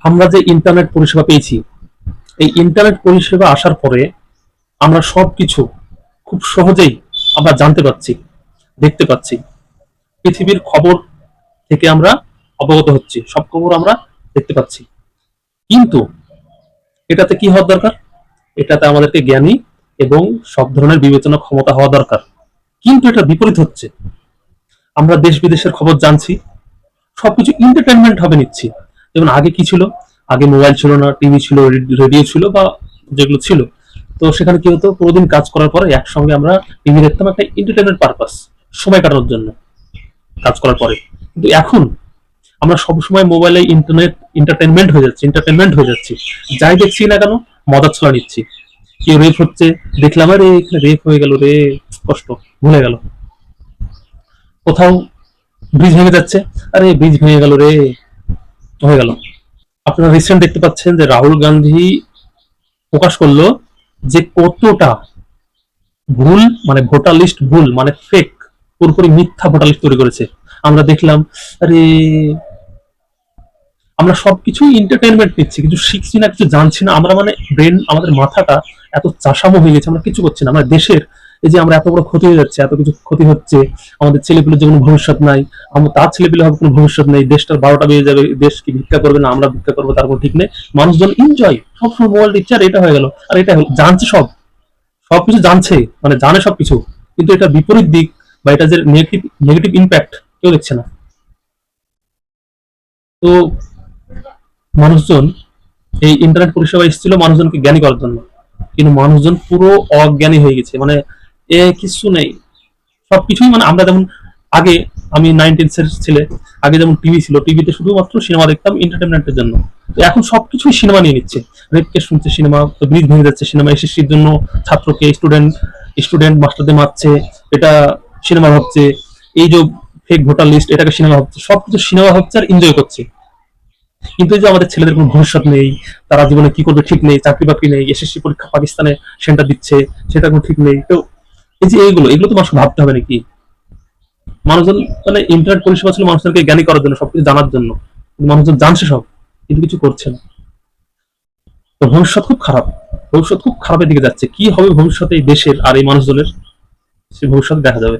আমরা যে ইন্টারনেট পরিষেবা পেয়েছি, এই ইন্টারনেট পরিষেবা আসার পরে আমরা সবকিছু খুব সহজেই আমরা জানতে পারছি, দেখতে পাচ্ছি। পৃথিবীর খবর থেকে আমরা অবগত হচ্ছি, সব খবর আমরা দেখতে পাচ্ছি। কিন্তু এটাতে কি হওয়ার দরকার? এটাতে আমাদেরকে জ্ঞানী এবং সব ধরনের বিবেচনা ক্ষমতা হওয়া দরকার। কিন্তু এটা বিপরীত হচ্ছে। আমরা দেশ বিদেশের খবর জানছি, সবকিছু এন্টারটেনমেন্ট হবে নিচ্ছি। যেমন আগে কি ছিল? আগে মোবাইল ছিল না, টিভি ছিল, রেডিও ছিল বা যেগুলো ছিল, তো সেখানে কি হতো, প্রতিদিন কাজ করার পরে একসঙ্গে আমরা টিভি দেখতাম একটা এন্টারটেনমেন্ট পারপাস, সময় কাটানোর জন্য কাজ করার পরে। কিন্তু এখন আমরা সবসময় মোবাইলে এন্টারটেনমেন্ট হয়ে যাচ্ছি। যাই দেখছি না কেন, মজার ছড়া নিচ্ছি। কেউ রেপ হচ্ছে, দেখলাম আরে এখানে রেপ হয়ে গেল রে, কষ্ট, ভুলে গেল। কোথাও ব্রিজ ভেঙে যাচ্ছে, আরে ব্রিজ ভেঙে গেল রে, হয়ে গেল। আপনারা রিসেন্ট দেখতে পাচ্ছেন যে রাহুল গান্ধী প্রকাশ করলো যে কতটা ভুল, মানে ভোটার লিস্ট ভুল, মানে ফেক, পুরোপুরি মিথ্যা ভোটার লিস্ট তৈরি করেছে। আমরা দেখলাম, আরে আমরা সবকিছুই এন্টারটেনমেন্ট নিচ্ছি, কিছু শিখছি না, কিছু জানছি না। আমরা মানে ব্রেন, আমাদের মাথাটা এত চাষামো হয়ে গেছে, আমরা কিছু করছি না। আমরা দেশের এই যে আমরা এত বড় ক্ষতি হয়ে যাচ্ছে, এত কিছু ক্ষতি হচ্ছে, আমাদের ছেলেপিলের যে কোনো ভবিষ্যৎ নাই, আমার তার ছেলেপিলে হবে কোনো ভবিষ্যৎ নেই, দেশটার 12টা বেজে যাবে, দেশ কি ভিক্ষা করবে না আমরা ভিক্ষা করবো তার কোনো ঠিক নেই। মানুষজন এনজয়, সবসময় মোবাইল দিচ্ছে, আর এটা হয়ে গেল, আর এটা হলো, জানছে সব, সবকিছু জানছে, মানে জানে সবকিছু। কিন্তু এটা বিপরীত দিক বা এটা যে নেগেটিভ নেগেটিভ ইম্প্যাক্ট কেউ দেখছে না। তো মানুষজন, এই ইন্টারনেট পরিষেবা এসেছিল মানুষজনকে জ্ঞানী করার জন্য, কিন্তু মানুষজন পুরো অজ্ঞানী হয়ে গেছে। মানে কিছু নেই, সবকিছুই মানে আমরা যেমন আগে, আমি 19 ছেলে, আগে যেমন টিভি ছিল, টিভিতে শুধুমাত্র সিনেমা দেখতাম এন্টারটেনমেন্টের জন্য। তো এখন সবকিছুই সিনেমা নিয়ে নিচ্ছে, রেপ কেস শুনছে সিনেমা, তো ব্রিজ ভেঙে যাচ্ছে সিনেমা, এসএসসির জন্য ছাত্রকে স্টুডেন্ট স্টুডেন্ট মাস্টারদের মারছে, এটা সিনেমা ভাবছে। এই যে ফেক ভোটার লিস্ট, এটাকে সিনেমা ভাবছে, সবকিছু সিনেমা ভাবছে আর এনজয় করছে। কিন্তু এই যে আমাদের ছেলেদের কোনো ভবিষ্যৎ নেই, তারা জীবনে কি করবে ঠিক নেই, চাকরি বাকরি নেই, এসএসসি পরীক্ষা পাকিস্তানে সেন্টার দিচ্ছে, সেটা কোনো ঠিক নেই। তো এই যে এইগুলো এগুলো তো মানুষ ভাবতে হবে নাকি? মানুষজন, মানে ইন্টারনেট পরিষেবা ছিল মানুষজনকে জ্ঞানী করার জন্য, সবকিছু জানার জন্য, কিন্তু মানুষজন জানছে সব, কিন্তু কিছু করছে না। তো ভবিষ্যৎ খুব খারাপ, ভবিষ্যৎ খুব খারাপের দিকে যাচ্ছে। কি হবে ভবিষ্যতে এই দেশের আর এই মানুষজনের, সে ভবিষ্যৎ দেখা যাবে।